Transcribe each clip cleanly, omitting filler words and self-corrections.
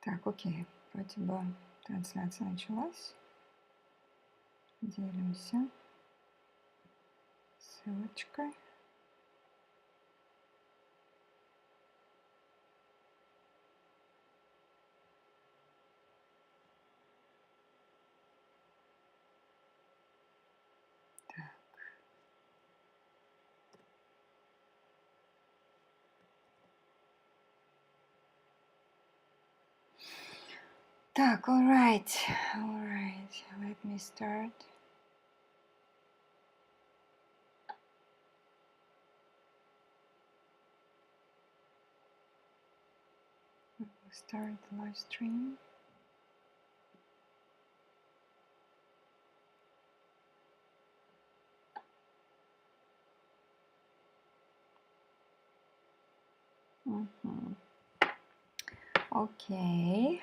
Так, окей. Вроде бы трансляция началась. Делимся ссылочкой. Так, all right, let me start. We will start the live stream. Okay.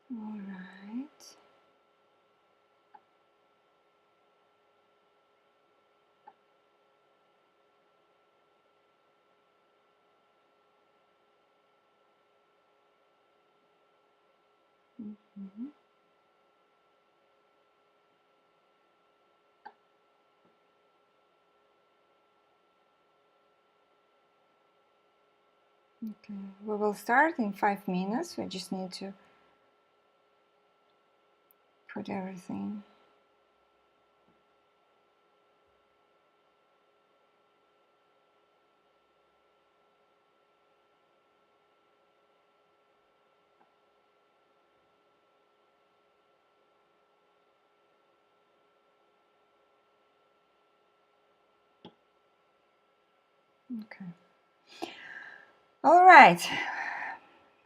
All right. Okay, we will start in 5 minutes. We just need to put everything. Okay. All right.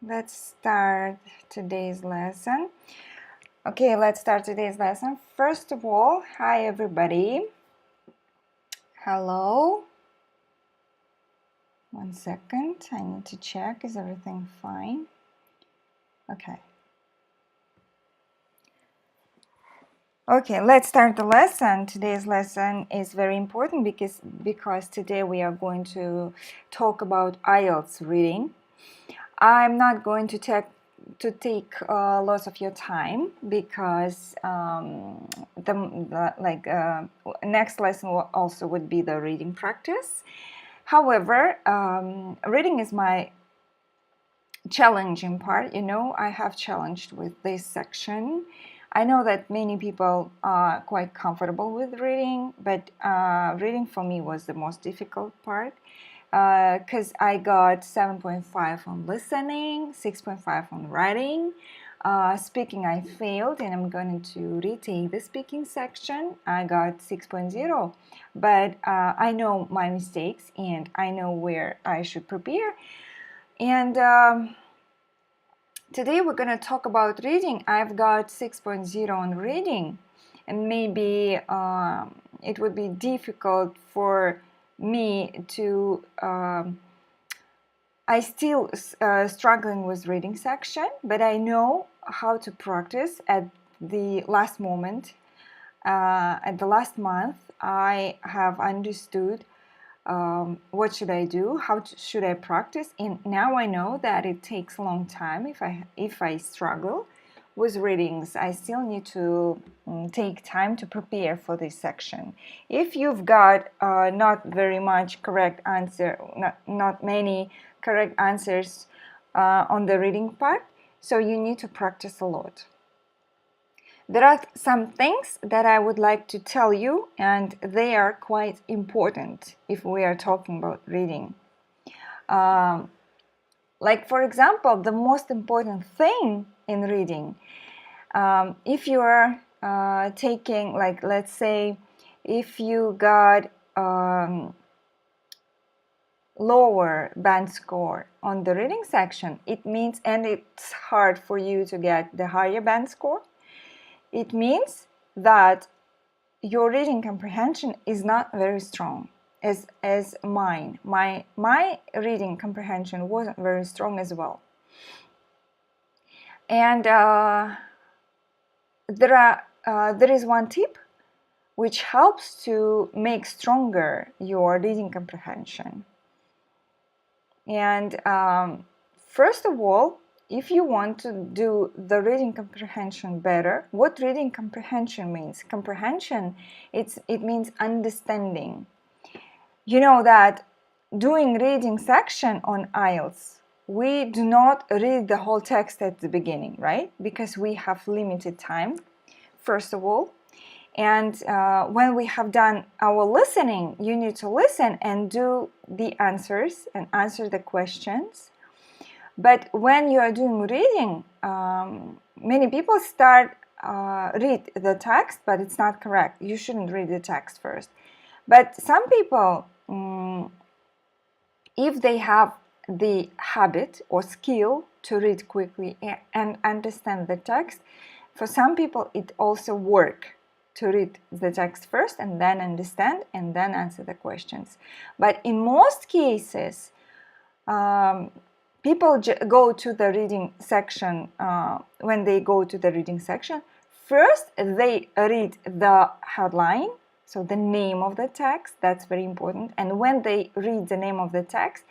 Let's start today's lesson. Okay, let's start today's lesson. First of all, hi everybody. Hello. 1 second. I need to check. Is everything fine? Okay. Okay, let's start the lesson. Today's lesson is very important because today we are going to talk about Ielts reading. I'm not going to take lots of your time because next lesson also would be the reading practice. However, reading is my challenging part. You know, I have challenged with this section. I know that many people are quite comfortable with reading, but reading for me was the most difficult part because I got 7.5 on listening, 6.5 on writing. Speaking, I failed, and I'm going to retake the speaking section. I got 6.0, but I know my mistakes and I know where I should prepare. And today we're going to talk about reading. I've got 6.0 on reading, and maybe it would be difficult for me to I still struggling with reading section, but I know how to practice at the last moment. At the last month, I have understood what should I do, should I practice, and now I know that it takes a long time if I struggle with readings. I still need to take time to prepare for this section. If you've got not very much correct answer, not many correct answers on the reading part, so you need to practice a lot. There are some things that I would like to tell you, and they are quite important if we are talking about reading. Like, for example, the most important thing in reading, if you are taking, like, let's say, if you got lower band score on the reading section, it means, and it's hard for you to get the higher band score, it means that your reading comprehension is not very strong as mine. My reading comprehension wasn't very strong as well. And there is one tip which helps to make stronger your reading comprehension. And first of all, if you want to do the reading comprehension better, what reading comprehension means? Comprehension, it means understanding. You know that doing reading section on Ielts, we do not read the whole text at the beginning, right? Because we have limited time, first of all. And when we have done our listening, you need to listen and do the answers and answer the questions. But when you are doing reading, many people start read the text, but it's not correct. You shouldn't read the text first. But some people, if they have the habit or skill to read quickly and understand the text, for some people it also works to read the text first and then understand and then answer the questions. But in most cases, people go to the reading section. When they go to the reading section, first they read the headline, so the name of the text, that's very important. And when they read the name of the text,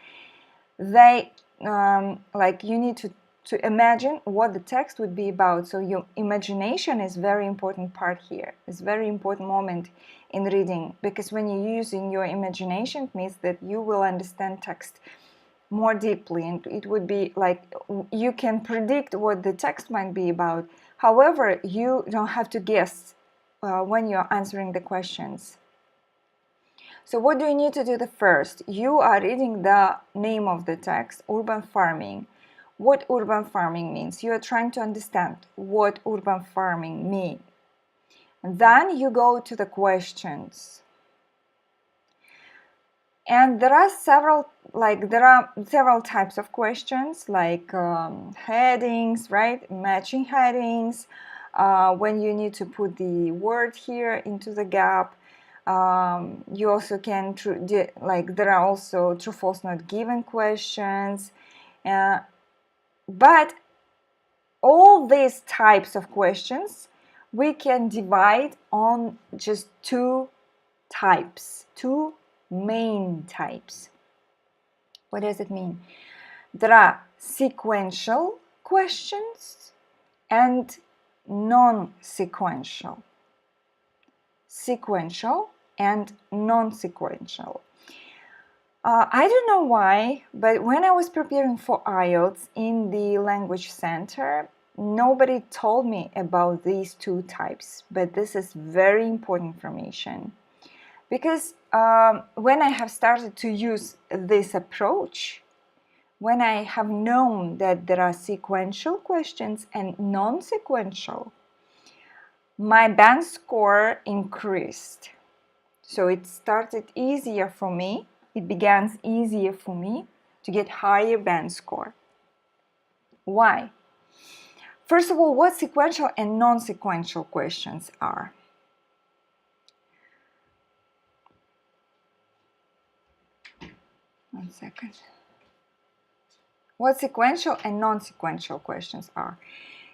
they you need to imagine what the text would be about. So your imagination is very important part here. It's very important moment in reading, because when you're using your imagination, it means that you will understand text more deeply, and it would be like you can predict what the text might be about. However, you don't have to guess when you're answering the questions. So what do you need to do the first? You are reading the name of the text, urban farming. What urban farming means? You are trying to understand what urban farming means. Then you go to the questions. And there are several types of questions, like headings, right? Matching headings, when you need to put the word here into the gap. You also can, there are also true, false, not given questions. But all these types of questions, we can divide on just two types, two main types. What does it mean? There are sequential questions and non-sequential. Sequential and non-sequential. I don't know why, but when I was preparing for Ielts in the language center, nobody told me about these two types, but this is very important information. Because when I have started to use this approach, when I have known that there are sequential questions and non-sequential, my band score increased. So it started easier for me. It began easier for me to get higher band score. Why? First of all, what sequential and non-sequential questions are? One second. What sequential and non-sequential questions are?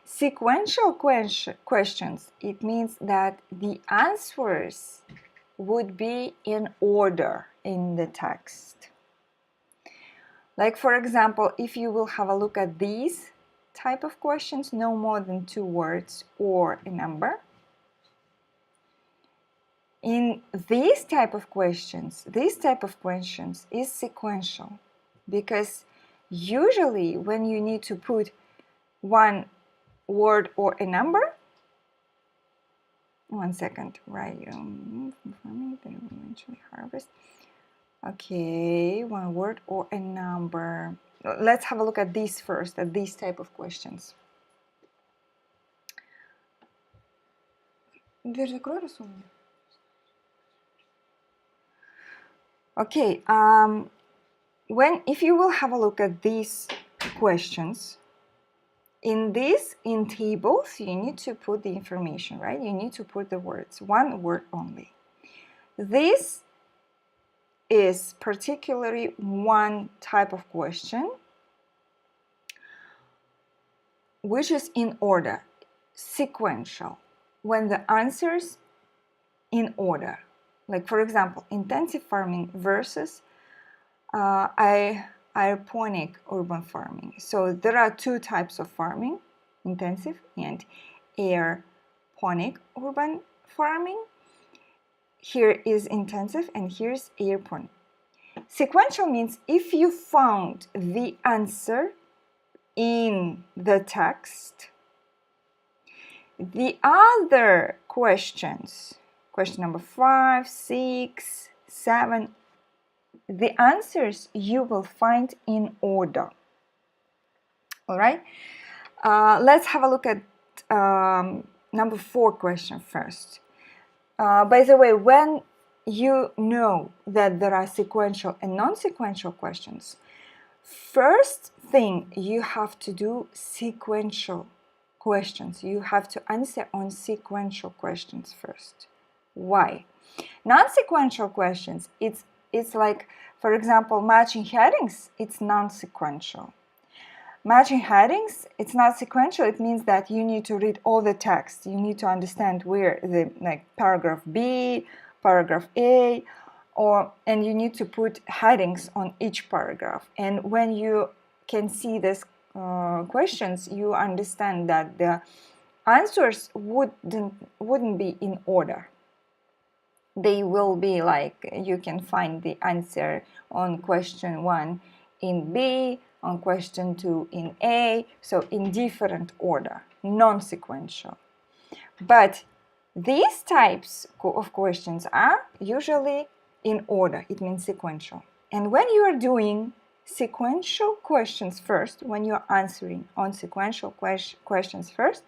Sequential questions, it means that the answers would be in order in the text. Like, for example, if you will have a look at these type of questions, no more than 2 words or a number. In these type of questions is sequential, because usually when you need to put one word or a number, one second, right? Eventually harvest. Okay, one word or a number. Let's have a look at these first, at these type of questions. Okay, if you will have a look at these questions, in tables, you need to put the information, right? You need to put the words, one word only. This is particularly one type of question which is in order, sequential, when the answers in order. Like, for example, intensive farming versus aeroponic urban farming. So there are two types of farming, intensive and aeroponic urban farming. Here is intensive and here's aeroponic. Sequential means if you found the answer in the text, the other questions, question number 5, 6, 7, the answers you will find in order. All right, let's have a look at number 4 question first. By the way, when you know that there are sequential and non-sequential questions, first thing you have to do sequential questions. You have to answer on sequential questions first. Why? Non-sequential questions, it's like, for example, matching headings, it's non-sequential. Matching headings, it's not sequential. It means that you need to read all the text. You need to understand where the paragraph B, paragraph A, and you need to put headings on each paragraph. And when you can see these questions, you understand that the answers wouldn't be in order. They will be like, you can find the answer on question 1 in B, on question 2 in A, so in different order, non-sequential. But these types of questions are usually in order, it means sequential. And when you are doing sequential questions first, when you're answering on sequential questions first,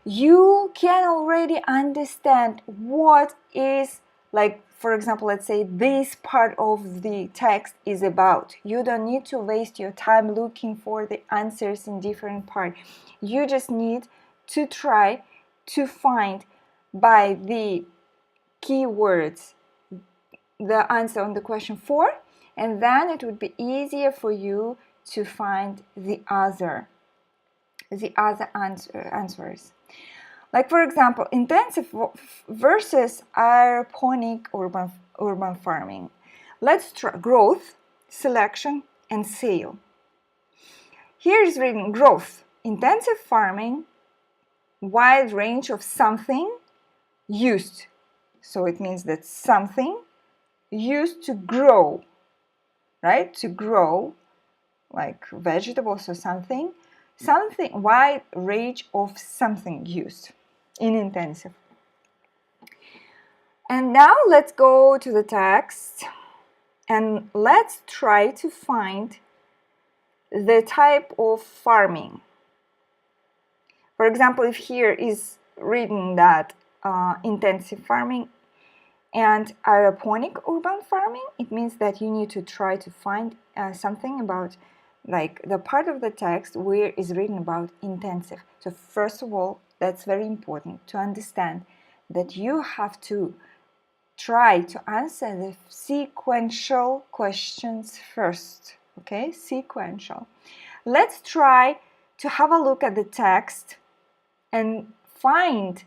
you can already understand what is, like, for example, let's say this part of the text is about. You don't need to waste your time looking for the answers in different parts. You just need to try to find by the keywords the answer on the question 4, and then it would be easier for you to find the other answers. Like, for example, intensive versus aeroponic urban farming. Let's try growth, selection, and sale. Here is written growth. Intensive farming, wide range of something used. So it means that something used to grow, right? To grow, like vegetables or something, wide range of something used in intensive. And now let's go to the text and let's try to find the type of farming. For example, if here is written that intensive farming and aeroponic urban farming, it means that you need to try to find something about, like, the part of the text where is written about intensive. So first of all, that's very important to understand that you have to try to answer the sequential questions first. Okay, sequential. Let's try to have a look at the text and find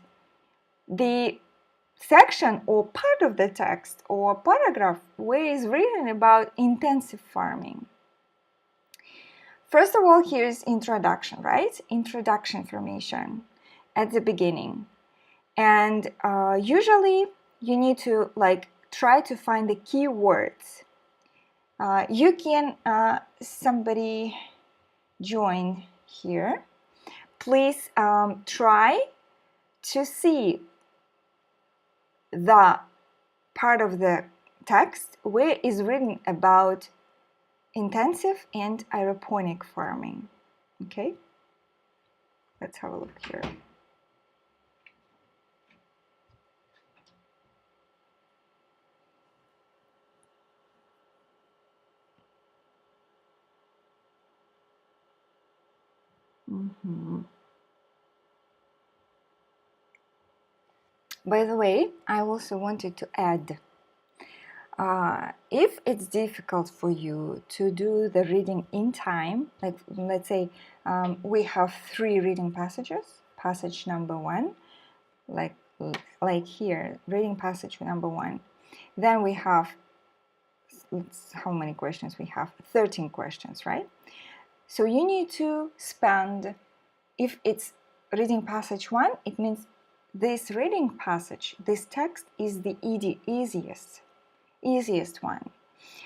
the section or part of the text or paragraph where is written about intensive farming. First of all, here's introduction, right? Introduction information at the beginning. And usually you need to, like, try to find the keywords. You can, somebody join here. Please try to see the part of the text where is written about intensive and aeroponic farming. Okay, let's have a look here. By the way, I also wanted to add, if it's difficult for you to do the reading in time, like, let's say we have 3 reading passages. Passage number 1, like like here, reading passage number 1. Then we have, how many questions we have? 13 questions, right? So you need to spend, if it's reading passage 1, it means this reading passage, this text is the easiest one.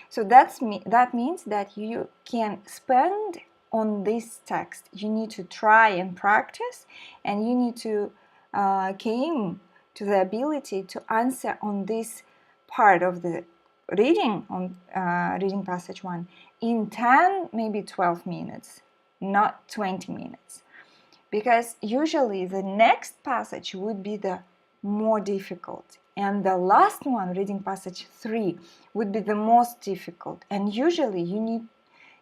So that means that you can spend on this text. You need to try and practice, and you need to came to the ability to answer on this part of the reading, on reading passage 1, in 10, maybe 12 minutes, not 20 minutes. Because usually the next passage would be the more difficult, and the last one, reading passage 3, would be the most difficult. And usually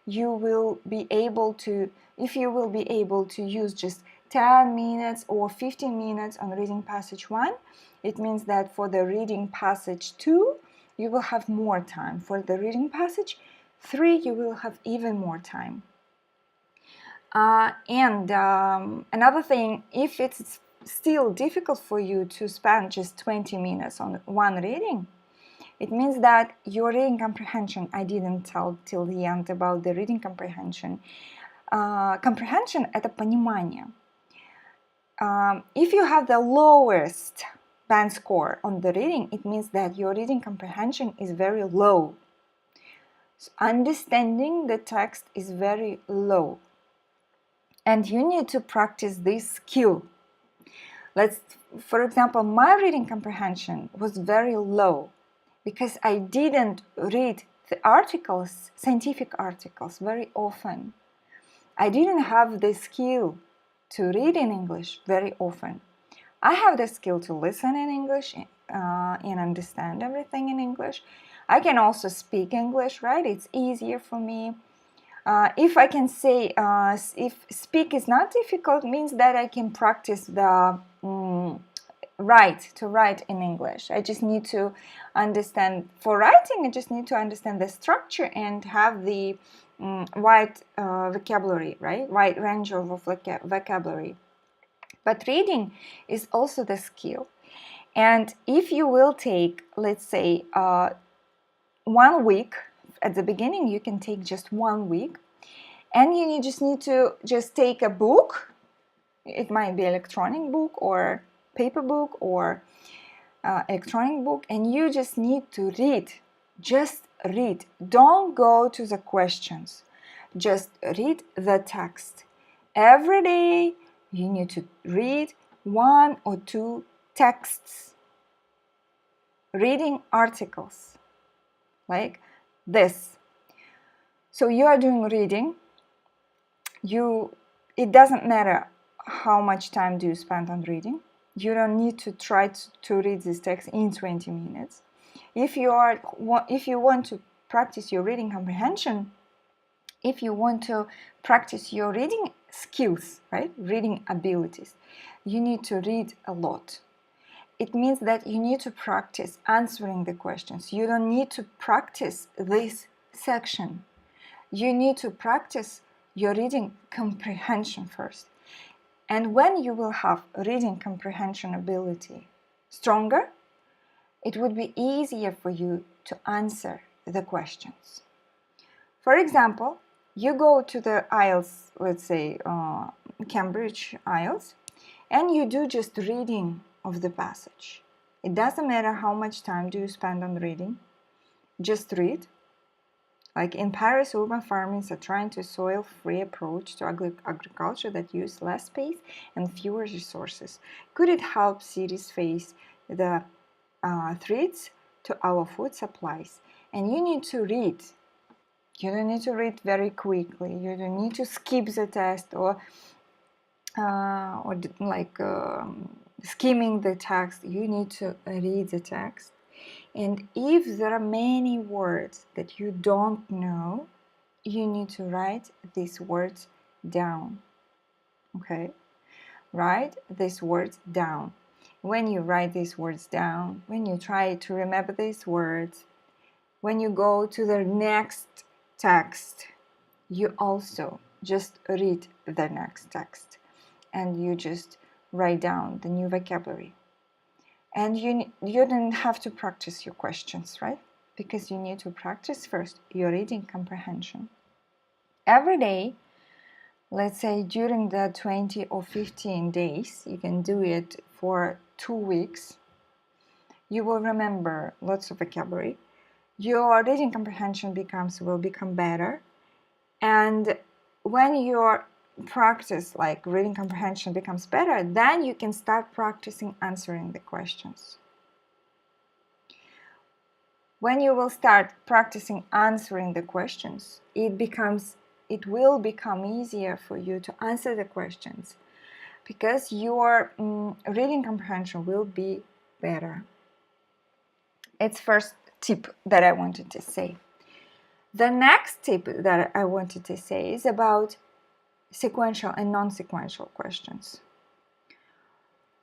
you will be able to, if you will be able to use just 10 minutes or 15 minutes on reading passage 1, it means that for the reading passage 2 you will have more time. For the reading passage 3 you will have even more time. Another thing, if it's still difficult for you to spend just 20 minutes on one reading, it means that your reading comprehension, I didn't tell till the end about the reading comprehension. Comprehension – это понимание. If you have the lowest band score on the reading, it means that your reading comprehension is very low. So understanding the text is very low. And you need to practice this skill. For example, my reading comprehension was very low because I didn't read the articles, scientific articles, very often. I didn't have the skill to read in English very often. I have the skill to listen in English and understand everything in English. I can also speak English, right? It's easier for me. If I can say, if speak is not difficult, means that I can practice the write in English. I just need to understand, for writing, I just need to understand the structure and have the wide vocabulary, right? Wide range of vocabulary. But reading is also the skill. And if you will take, let's say, 1 week, at the beginning you can take just 1 week, and you just need to just take a book. It might be electronic book or paper book or electronic book, and you just need to read. Just read. Don't go to the questions. Just read the text. Every day you need to read 1 or 2 texts. Reading articles like this. So you are doing reading. It doesn't matter how much time do you spend on reading. You don't need to try to read this text in 20 minutes. If you want to practice your reading comprehension, if you want to practice your reading skills, right, reading abilities, you need to read a lot. It means that you need to practice answering the questions. You don't need to practice this section. You need to practice your reading comprehension first. And when you will have reading comprehension ability stronger, it would be easier for you to answer the questions. For example, you go to the Ielts, let's say Cambridge Ielts, and you do just reading of the passage. It doesn't matter how much time do you spend on reading. Just read. Like in Paris, urban farmers are trying to soil-free approach to agriculture that use less space and fewer resources. Could it help cities face the threats to our food supplies? And you need to read. You don't need to read very quickly. You don't need to skip the test or skimming the text. You need to read the text. And if there are many words that you don't know, you need to write these words down. Okay? Write these words down. When you write these words down, when you try to remember these words, when you go to the next text, you also just read the next text and you just write down the new vocabulary. And you don't have to practice your questions, right? Because you need to practice first your reading comprehension. Every day, let's say during the 20 or 15 days, you can do it for 2 weeks. You will remember lots of vocabulary. Your reading comprehension will become better. And when your practice, like reading comprehension, becomes better, then you can start practicing answering the questions. When you will start practicing answering the questions, it will become easier for you to answer the questions because your reading comprehension will be better. It's first tip that I wanted to say. The next tip that I wanted to say is about sequential and non-sequential questions.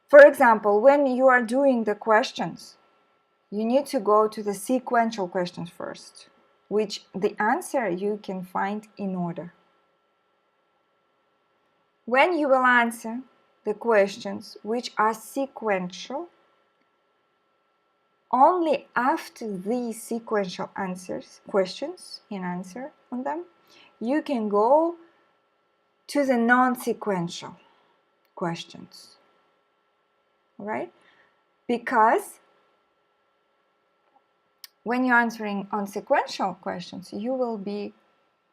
For example, when you are doing the questions, you need to go to the sequential questions first, which the answer you can find in order. When you will answer the questions which are sequential, only after these sequential questions and answer on them, you can go to the non-sequential questions, right? Because when you're answering on sequential questions, you will be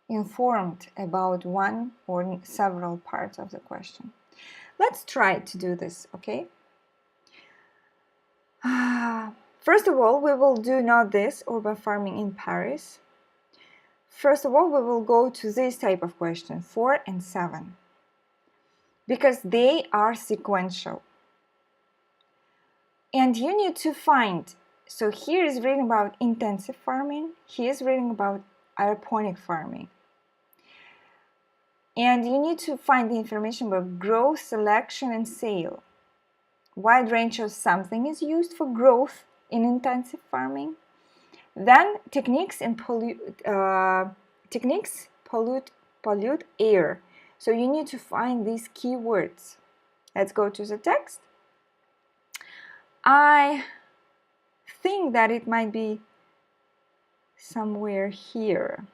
informed about one or several parts of the question. Let's try to do this, okay? First of all, we will do not this urban farming in Paris. First of all, we will go to this type of question, 4 and 7, because they are sequential. And you need to find, so here is reading about intensive farming, here is reading about aeroponic farming. And you need to find the information about growth, selection, and sale. Wide range of something is used for growth in intensive farming. Then techniques pollute air. So you need to find these keywords. Let's go to the text. I think that it might be somewhere here.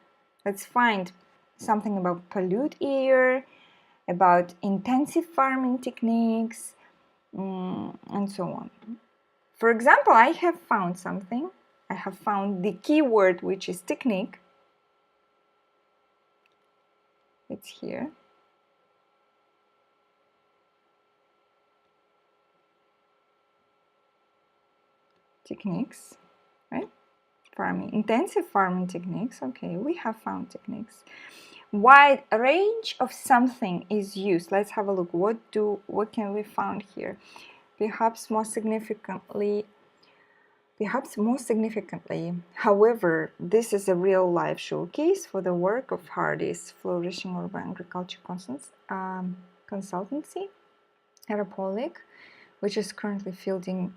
Let's find something about pollute air, about intensive farming techniques, and so on. For example, I have found something. I have found the keyword, which is technique. It's here. Techniques, right? Farming, intensive farming techniques. Okay, we have found techniques. Wide range of something is used. Let's have a look. What can we find here? Perhaps more significantly, however, this is a real-life showcase for the work of Hardy's Flourishing Urban Agriculture Consultancy, Aeropolic, which is currently fielding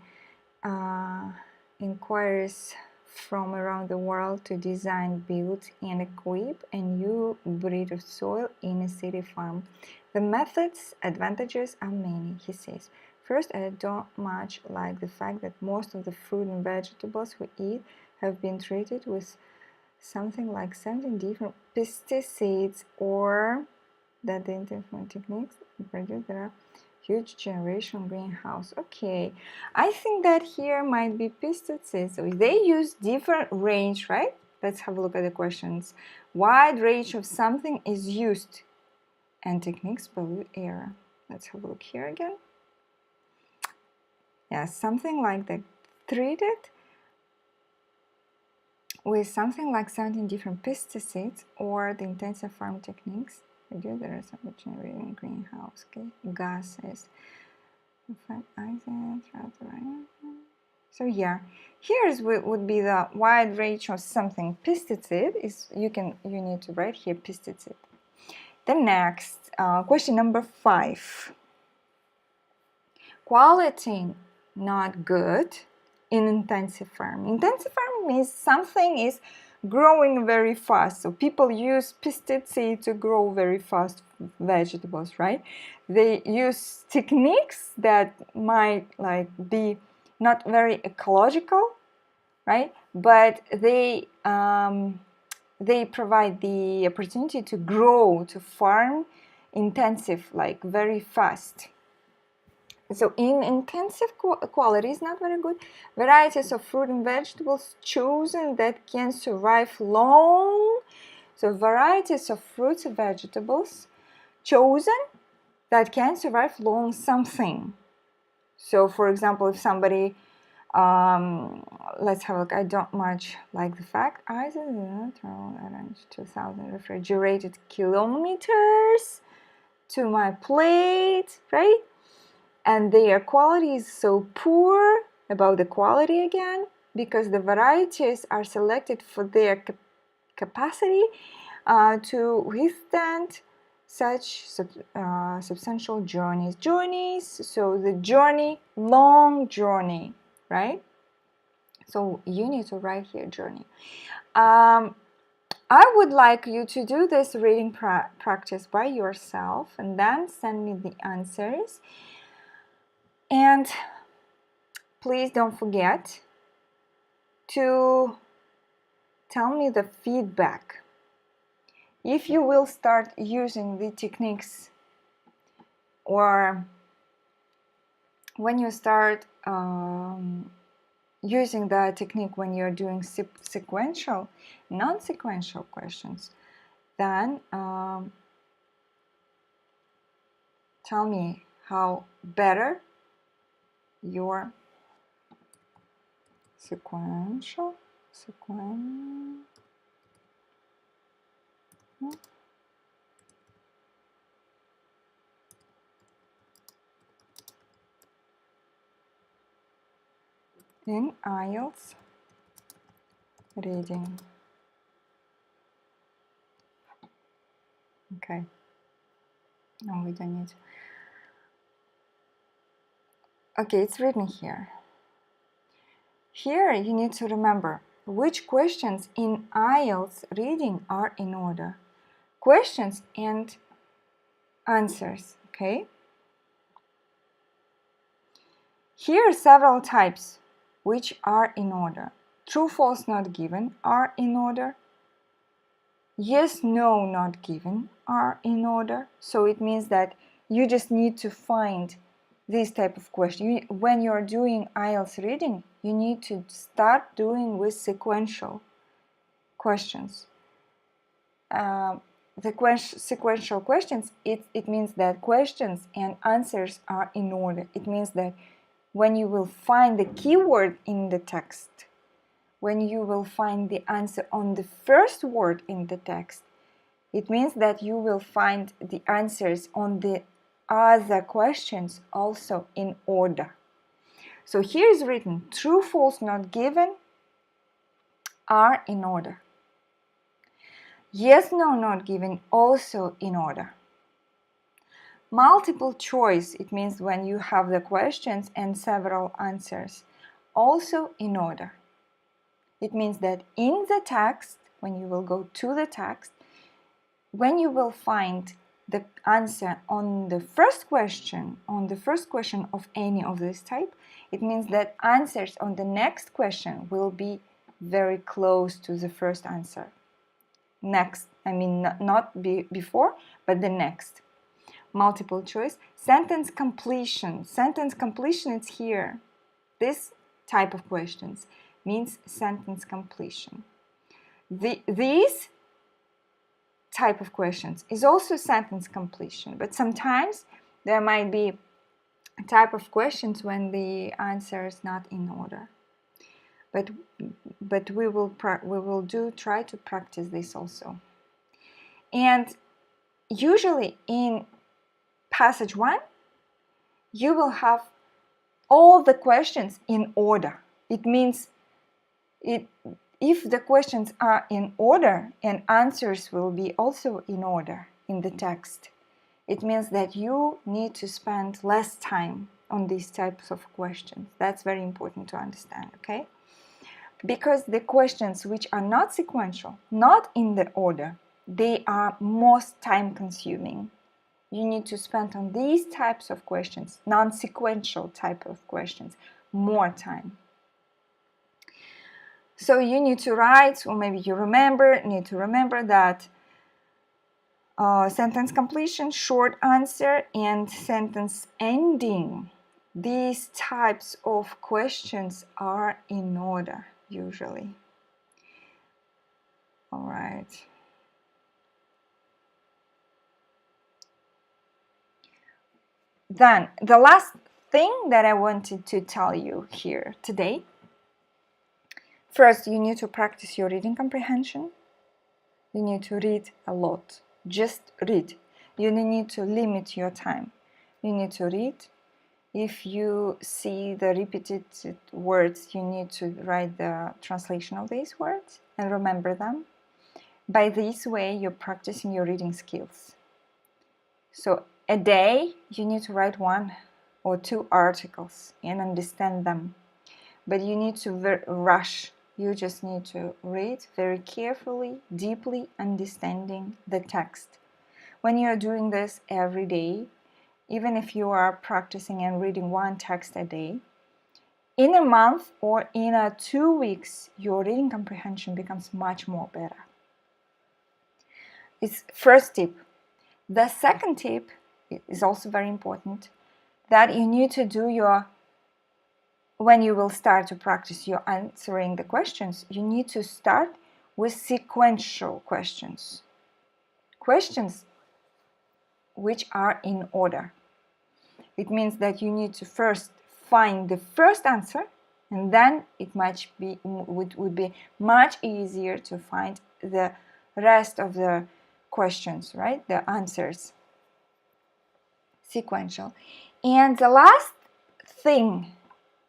inquiries from around the world to design, build, and equip a new breed of soil in a city farm. The method's advantages are many, he says. First, I don't much like the fact that most of the fruit and vegetables we eat have been treated with something like 17 different pesticides, or that the different techniques produce there are huge generation greenhouse. Okay, I think that here might be pesticides. So they use different range, right? Let's have a look at the questions. Wide range of something is used, and techniques pollute air. Let's have a look here again. Yeah, something like that, treated with something like 17 different pesticides, or the intensive farm techniques. There is some generating greenhouse gases. So yeah, here's what would be the wide range of something. Pesticide is you need to write here pesticide. The next question number 5. Quality not good in intensive farming. Intensive farming means something is growing very fast. So people use pesticides to grow very fast vegetables, right? They use techniques that might be not very ecological, right? But they provide the opportunity to grow, to farm intensive, like very fast. So in intensive quality is not very good. Varieties of fruit and vegetables chosen that can survive long. So varieties of fruits and vegetables chosen that can survive long something. So for example, if somebody, let's have a look. I don't much like the fact I arrange 2,000 refrigerated kilometers to my plate, right? And their quality is so poor, about the quality again, because the varieties are selected for their capacity to withstand such substantial journeys. So the journey, long journey, right? So you need to write here journey. I would like you to do this reading practice by yourself and then send me the answers. And please don't forget to tell me the feedback. If you will start using the techniques, or when you start using the technique when you're doing sequential, non-sequential questions, then tell me how better your sequential in Ielts reading. Okay. No, we don't need. Okay, it's written here. Here you need to remember which questions in Ielts reading are in order. Questions and answers, okay? Here are several types which are in order. True, false, not given are in order. Yes, no, not given are in order. So it means that you just need to find this type of question. When you're doing IELTS reading, you need to start doing with sequential questions. Sequential questions, it means that questions and answers are in order. It means that when you will find the keyword in the text, when you will find the answer on the first word in the text, it means that you will find the answers on the other questions also in order. So here is written, true, false, not given are in order. Yes, no, not given also in order. Multiple choice, it means when you have the questions and several answers, also in order. It means that in the text, when you will go to the text, when you will find the answer on the first question of any of this type, it means that answers on the next question will be very close to the first answer. Next, I mean not before, but the next. Multiple choice. Sentence completion. Sentence completion is here. This type of questions means sentence completion. These type of questions is also sentence completion, but sometimes there might be a type of questions when the answer is not in order. But we will try to practice this also. And usually in passage 1, you will have all the questions in order. It means if the questions are in order and answers will be also in order in the text, it means that you need to spend less time on these types of questions. That's very important to understand, okay? Because the questions which are not sequential, not in the order, they are most time consuming. You need to spend on these types of questions, non-sequential type of questions, more time. So you need to write, or maybe you need to remember that sentence completion, short answer, and sentence ending. These types of questions are in order usually. All right. Then the last thing that I wanted to tell you here today. First, you need to practice your reading comprehension. You need to read a lot. Just read. You need to limit your time. You need to read. If you see the repeated words, you need to write the translation of these words and remember them. By this way, you're practicing your reading skills. So a day, you need to write 1 or 2 articles and understand them. But you need to rush. You just need to read very carefully, deeply understanding the text. When you are doing this every day, even if you are practicing and reading 1 text a day, in a month or in 2 weeks, your reading comprehension becomes much more better. It's first tip. The second tip is also very important, that you need to do when you will start to practice your answering the questions, you need to start with sequential questions. Questions which are in order. It means that you need to first find the first answer, and then it would be much easier to find the rest of the questions, right? The answers. Sequential. And the last thing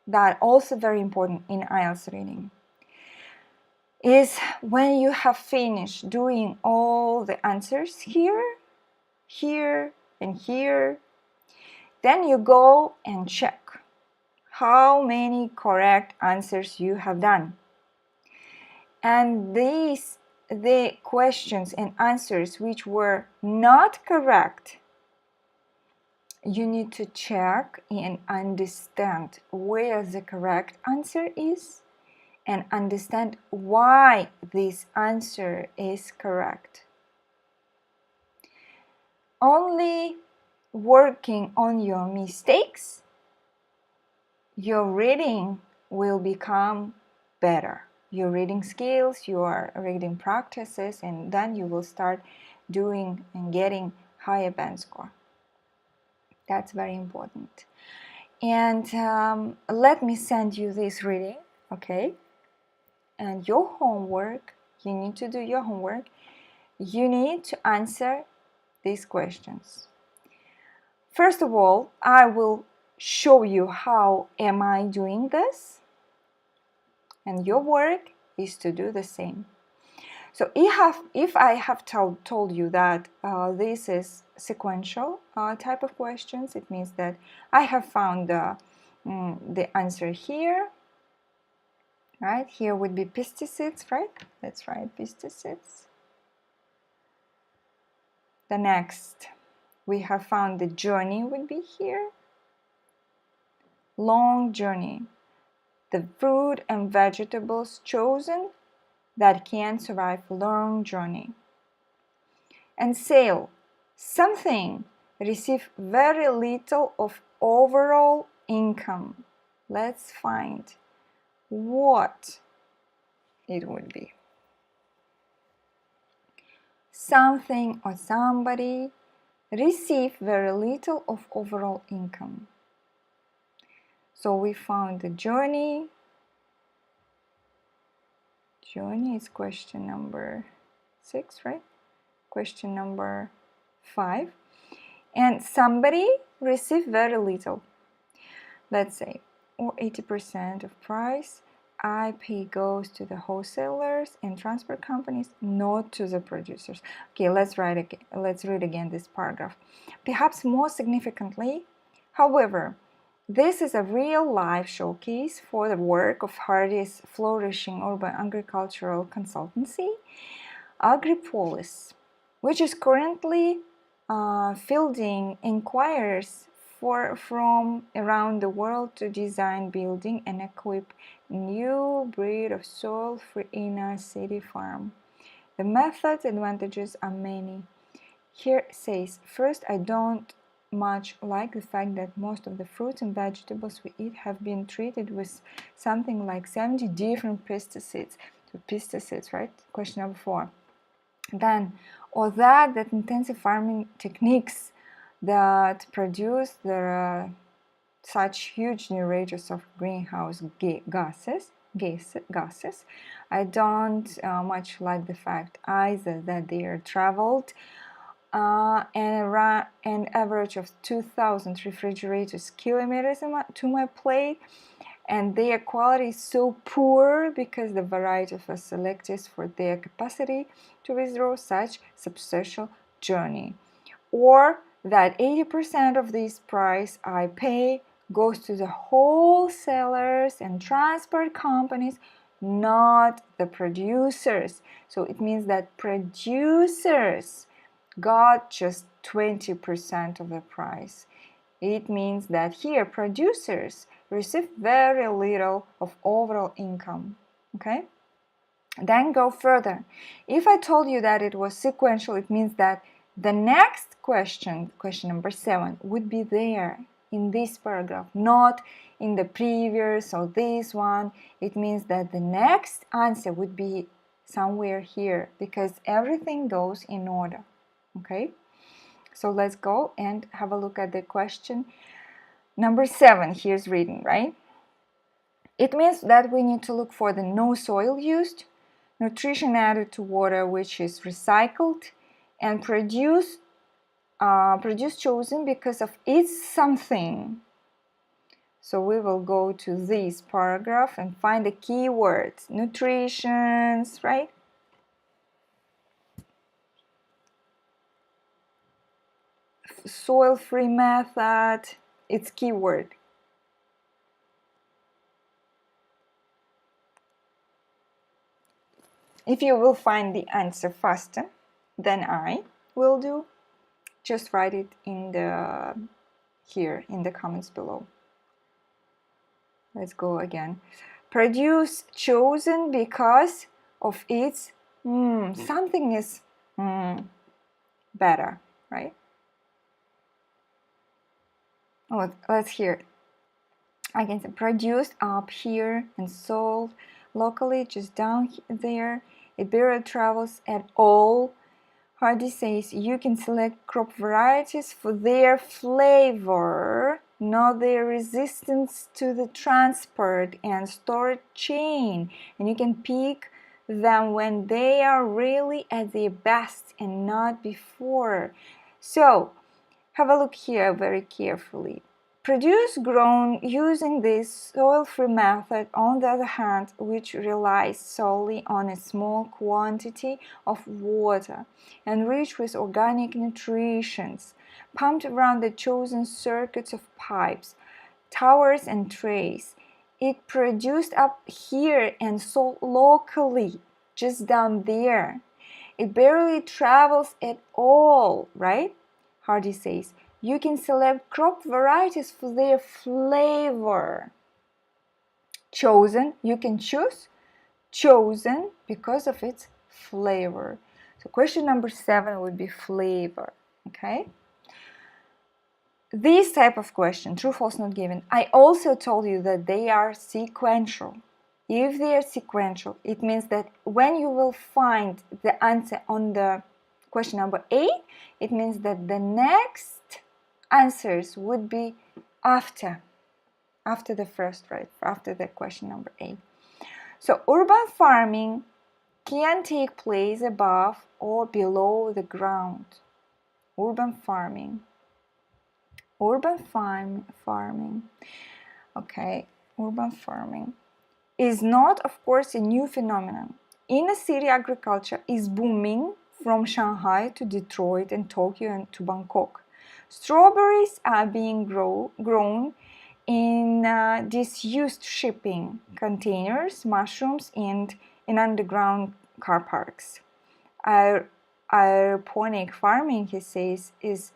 that also very important in IELTS reading is when you have finished doing all the answers here, and here, then you go and check how many correct answers you have done. And the questions and answers which were not correct, you need to check and understand where the correct answer is and understand why this answer is correct. Only working on your mistakes, your reading will become better. Your reading skills, your reading practices, and then you will start doing and getting higher band score. That's very important. And let me send you this reading, okay? And your homework, you need to do your homework. You need to answer these questions. First of all, I will show you how am I doing this, and your work is to do the same. So if I have told you that this is sequential type of questions, it means that I have found the answer here, right? Here would be pesticides, right? That's right, pesticides. The next, we have found the journey would be here. Long journey. The fruit and vegetables chosen that can survive long journey. And sale. Something receive very little of overall income. Let's find what it would be. Something or somebody receive very little of overall income. So we found the journey. Journey is question number 6, right? Question number 5. And somebody receive very little. Let's say, or 80% of price I pay goes to the wholesalers and transport companies, not to the producers. Okay, let's read again this paragraph. Perhaps more significantly, however, this is a real-life showcase for the work of Hardy's flourishing urban agricultural consultancy, Agripolis, which is currently fielding inquiries from around the world to design, building, and equip new breed of soil-free inner city farm. The method's advantages are many. Here it says, first, I don't much like the fact that most of the fruits and vegetables we eat have been treated with something like 70 different pesticides. So pesticides, right? Question number 4. Then, or that intensive farming techniques that produce such huge generators of greenhouse gases. I don't much like the fact either that they are traveled an average of 2,000 refrigerators kilometers to my plate, and their quality is so poor because the variety of selected for their capacity to withdraw such substantial journey, or that 80% of this price I pay goes to the wholesalers and transport companies, not the producers. So it means that producers got just 20% of the price. It means that here producers receive very little of overall income. Okay? Then go further. If I told you that it was sequential, it means that the next question, question number 7, would be there in this paragraph, not in the previous or this one. It means that the next answer would be somewhere here because everything goes in order. Okay? So let's go and have a look at the question number 7. Here's reading, right? It means that we need to look for the no soil used, nutrition added to water which is recycled, and produce chosen because of its something. So we will go to this paragraph and find the keywords. Nutritions, right? Soil-free method, its keyword. If you will find the answer faster than I will do, just write it in here in the comments below. Let's go again. Produce chosen because of its something is better, right? Oh, let's hear it. I can say produced up here and sold locally just down there. It barely travels at all. Hardy says you can select crop varieties for their flavor, not their resistance to the transport and storage chain. And you can pick them when they are really at their best and not before. So, have a look here very carefully. Produce grown using this soil-free method, on the other hand, which relies solely on a small quantity of water, enriched with organic nutrients, pumped around the chosen circuits of pipes, towers and trays. It produced up here and sold locally, just down there. It barely travels at all, right? Hardy says, you can select crop varieties for their flavor. Chosen, you can choose. Chosen because of its flavor. So question number 7 would be flavor. Okay? This type of question, true, false, not given, I also told you that they are sequential. If they are sequential, it means that when you will find the answer on the question number 8, it means that the next answers would be after the first, right? After the question number 8. So urban farming can take place above or below the ground. Urban farming. Okay, urban farming is not, of course, a new phenomenon. Inner city agriculture is booming from Shanghai to Detroit and Tokyo and to Bangkok. Strawberries are being grown in disused shipping containers, mushrooms, and in underground car parks. Aeroponic farming, he says, is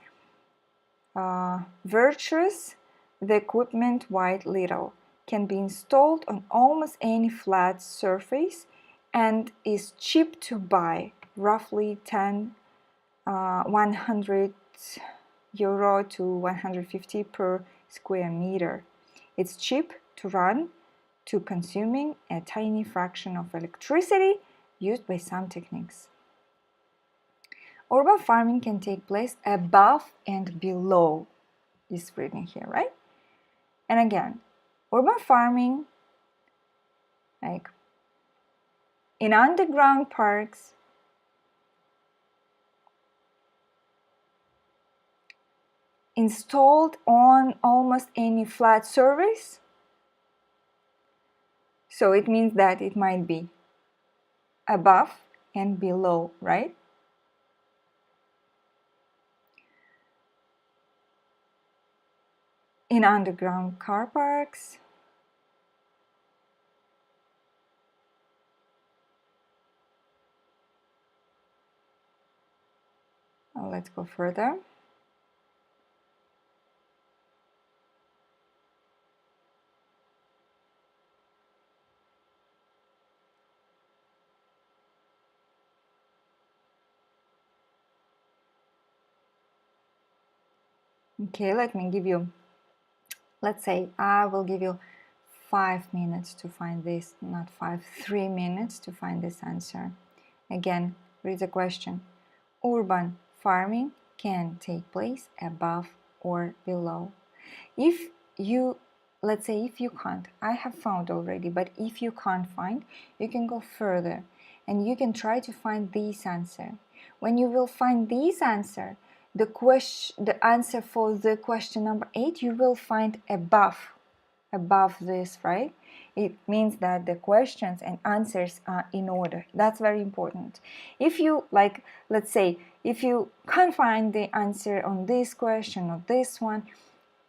Virtuous, the equipment weighed little, can be installed on almost any flat surface, and is cheap to buy, roughly 100 euro to 150 per square meter. It's cheap to run, to consuming a tiny fraction of electricity used by some techniques. Urban farming can take place above and below, is written here, right? And again, urban farming, like in underground parks, installed on almost any flat surface. So it means that it might be above and below, right? In underground car parks, let's go further. Okay, let me give you, let's say I will give you 5 minutes to find this, not 5, 3 minutes to find this answer. Again, read the question. Urban farming can take place above or below. If you, let's say if you can't, I have found already, but if you can't find, you can go further and you can try to find this answer. When you will find this answer, the answer for the question number 8, you will find above this, right? It means that the questions and answers are in order. That's very important. If you, like, let's say, if you can't find the answer on this question or this one,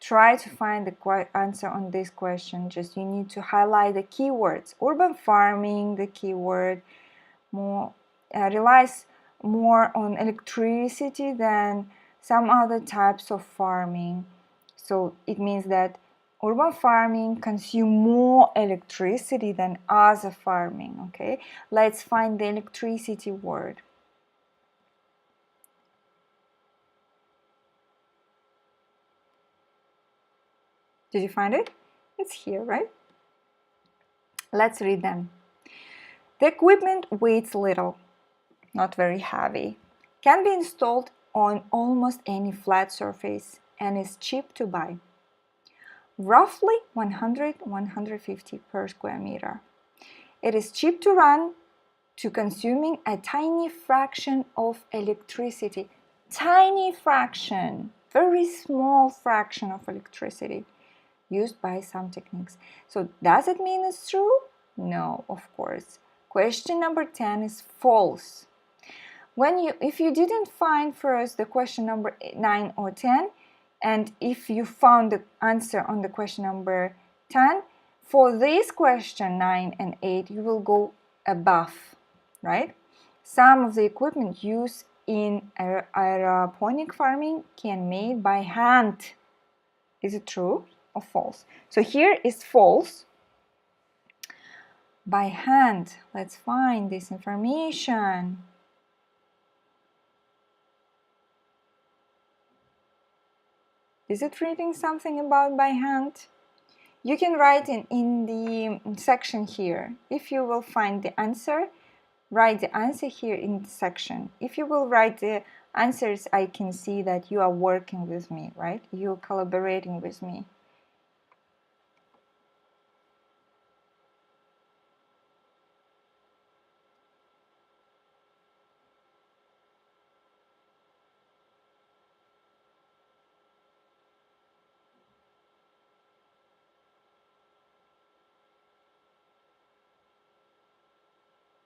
try to find the answer on this question. Just you need to highlight the keywords. Urban farming, the keyword, more relies more on electricity than some other types of farming. So it means that urban farming consume more electricity than other farming. Okay, let's find the electricity word. Did you find it? It's here, right? Let's read them. The equipment weighs little, not very heavy, can be installed on almost any flat surface, and is cheap to buy. Roughly 100-150 per square meter. It is cheap to run, to consuming a tiny fraction of electricity. Tiny fraction, very small fraction of electricity used by some techniques. So does it mean it's true? No, of course. Question number 10 is false. If you didn't find first the question number 9 or 10, and if you found the answer on the question number 10, for this question 9 and 8, you will go above, right? Some of the equipment used in aeroponic farming can be made by hand. Is it true or false? So here is false. By hand. Let's find this information. Is it reading something about by hand? You can write in the section here. If you will find the answer, write the answer here in the section. If you will write the answers, I can see that you are working with me, right? You're collaborating with me.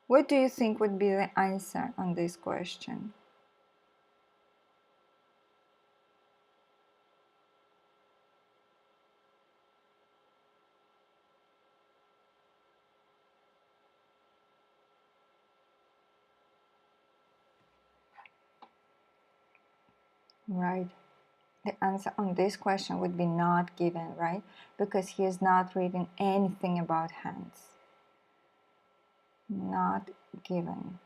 What do you think would be the answer on this question? Right. The answer on this question would be not given, right? Because he is not reading anything about hands. Not given.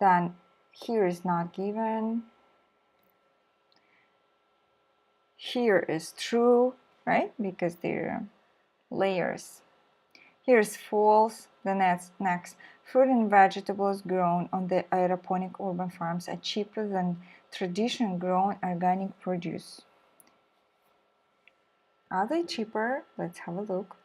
Then here is not given. Here is true, right? Because they're layers. Here's false. The next. Fruit and vegetables grown on the aeroponic urban farms are cheaper than traditional grown organic produce. Are they cheaper? Let's have a look.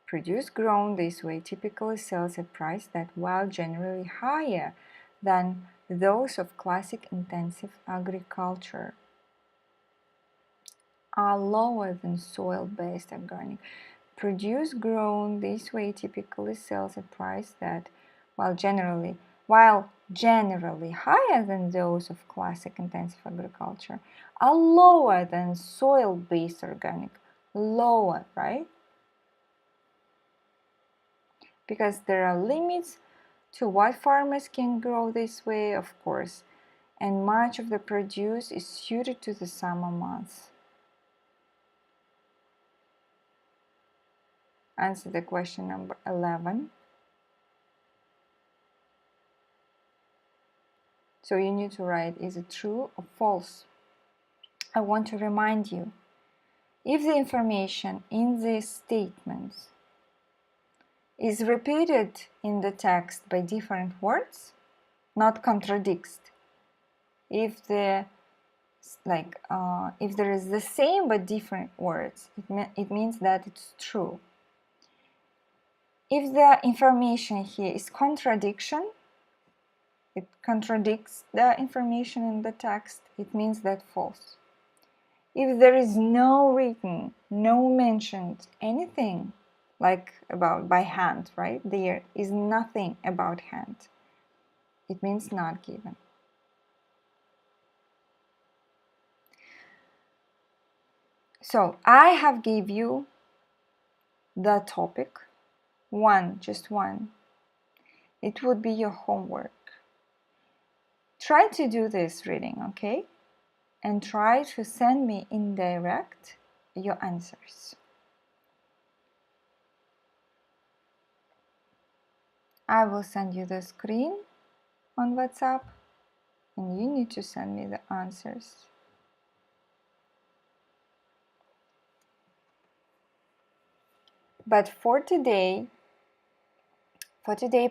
Produce grown this way typically sells at a price that, while generally higher than those of classic intensive agriculture, are lower than soil-based organic. Produce grown this way typically sells at a price that, while generally higher than those of classic intensive agriculture, are lower than soil-based organic. Lower, right? Because there are limits to what farmers can grow this way, of course, and much of the produce is suited to the summer months. Answer the question number 11. So you need to write, is it true or false? I want to remind you, if the information in these statements is repeated in the text by different words, not contradicts. If there is the same but different words, it means that it's true. If the information here is contradiction, it contradicts the information in the text, it means that false. If there is no written, no mentioned anything like about by hand, right? There is nothing about hand. It means not given. So I have gave you the topic, just one. It would be your homework. Try to do this reading, okay? And try to send me in direct your answers. I will send you the screen on WhatsApp and you need to send me the answers. But for today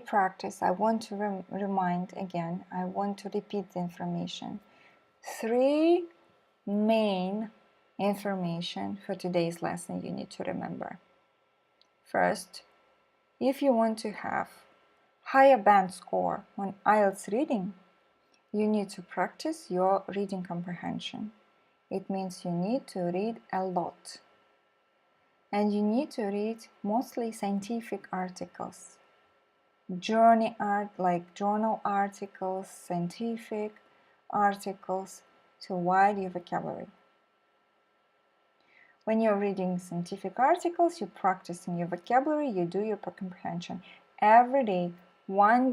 practice, I want to remind again, I want to repeat the information. 3 main information for today's lesson you need to remember. First, if you want to have higher band score on Ielts reading, you need to practice your reading comprehension. It means you need to read a lot. And you need to read mostly scientific articles. Journal articles, scientific articles to widen your vocabulary. When you're reading scientific articles, you're practicing your vocabulary, you do your comprehension. Every day, one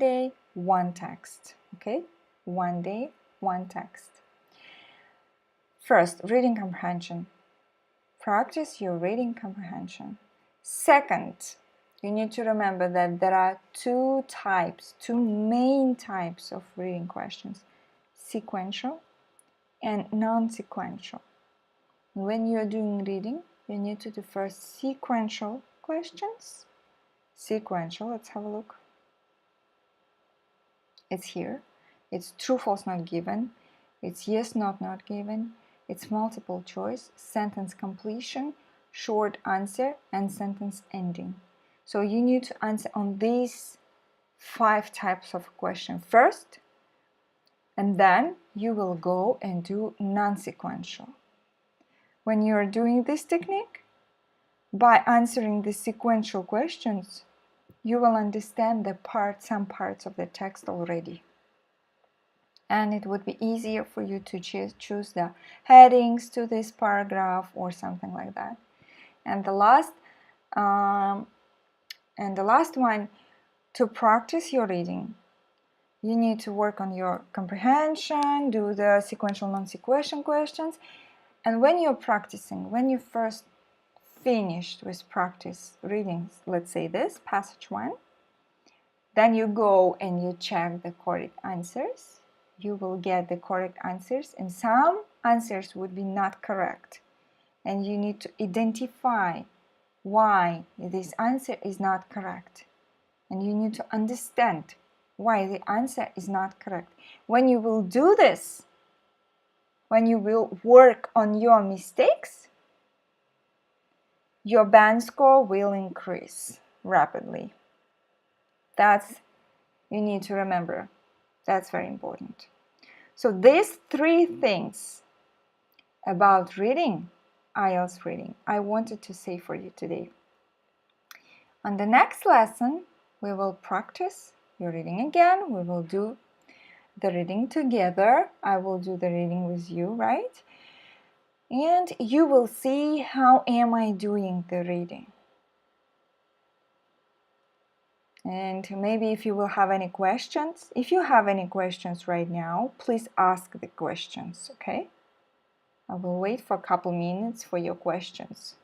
text, okay? One day, one text. First, reading comprehension. Practice your reading comprehension. Second, you need to remember that there are two main types of reading questions, sequential and non-sequential. When you are doing reading, you need to do first sequential questions. Sequential, let's have a look. It's here. It's true, false, not given. It's yes, not given. It's multiple choice, sentence completion, short answer, and sentence ending. So you need to answer on these 5 types of question first, and then you will go and do non-sequential. When you are doing this technique, by answering the sequential questions, you will understand some parts of the text already. And it would be easier for you to choose the headings to this paragraph or something like that. And the last one, to practice your reading, You need to work on your comprehension, do the sequential, non-sequential questions. And when you're practicing, when you first finished with practice readings, let's say this, passage 1, then you go and you check the correct answers. You will get the correct answers, and some answers would be not correct. And you need to identify why this answer is not correct. And you need to understand why the answer is not correct. When you will do this, when you will work on your mistakes, your band score will increase rapidly. That's, you need to remember. That's very important. So these 3 things about reading, IELTS reading, I wanted to say for you today. On the next lesson, we will practice your reading again. We will do the reading together. I will do the reading with you, right? And you will see how am I doing the reading. And maybe if you will have any questions, if you have any questions right now, please ask the questions, okay? I will wait for a couple minutes for your questions.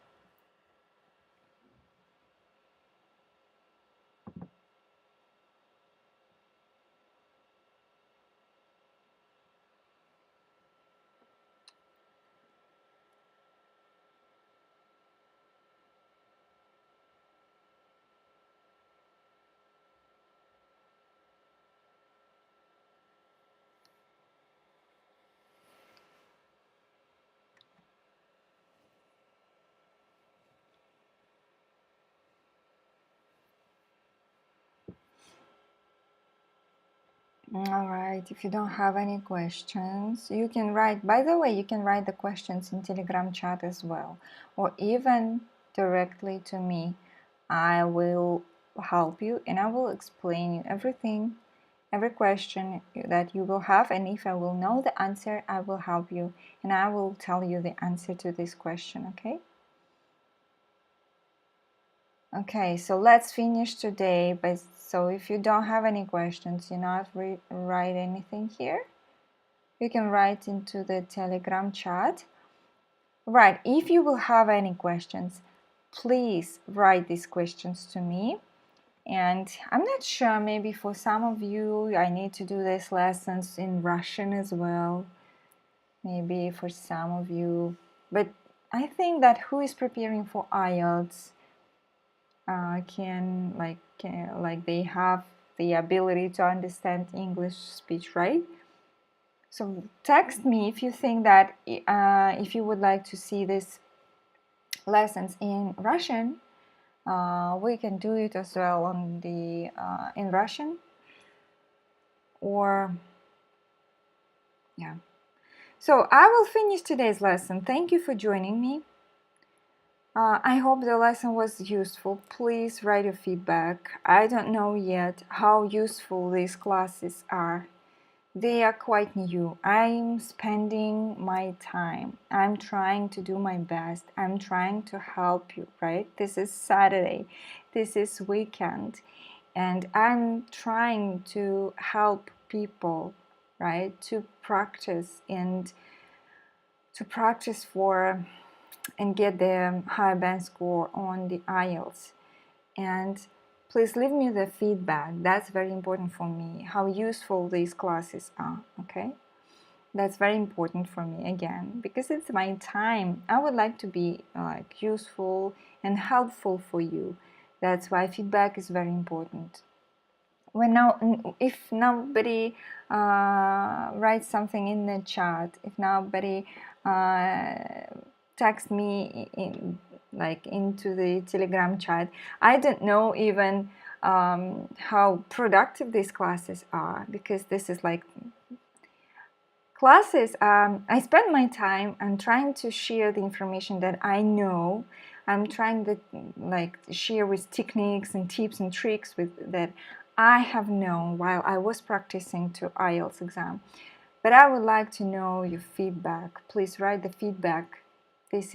All right, if you don't have any questions, you can write, by the way, you can write the questions in Telegram chat as well, or even directly to me. I will help you and I will explain you everything, every question that you will have, and if I will know the answer, I will help you and I will tell you the answer to this question, okay? Okay, so let's finish today. So if you don't have any questions, you not write anything here, you can write into the Telegram chat. Right, if you will have any questions, please write these questions to me. And I'm not sure, maybe for some of you, I need to do these lessons in Russian as well. Maybe for some of you. But I think that who is preparing for IELTS can they have the ability to understand English speech, right? So text me if you think that if you would like to see these lessons in Russian. We can do it as well on the in Russian, or yeah. So I will finish today's lesson. Thank you for joining me. I hope the lesson was useful. Please write your feedback. I don't know yet how useful these classes are. They are quite new. I'm spending my time. I'm trying to do my best. I'm trying to help you, right? This is Saturday. This is weekend. And I'm trying to help people, right? To practice and for and get the high band score on the IELTS. And please leave me the feedback. That's very important for me, how useful these classes are, okay? That's very important for me, again, because it's my time. I would like to be useful and helpful for you. That's why feedback is very important. If nobody writes something in the chat, if nobody text me into the Telegram chat, I don't know even how productive these classes are, because this is like classes. I spend my time. I'm trying to share the information that I know. I'm trying to share with techniques and tips and tricks that I have known while I was practicing to IELTS exam. But I would like to know your feedback. Please write the feedback. This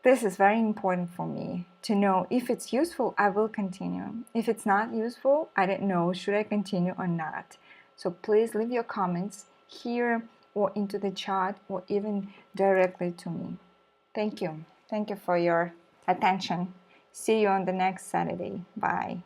This is very important for me to know if it's useful, I will continue. If it's not useful, I don't know, should I continue or not? So please leave your comments here or into the chat or even directly to me. Thank you. Thank you for your attention. See you on the next Saturday. Bye.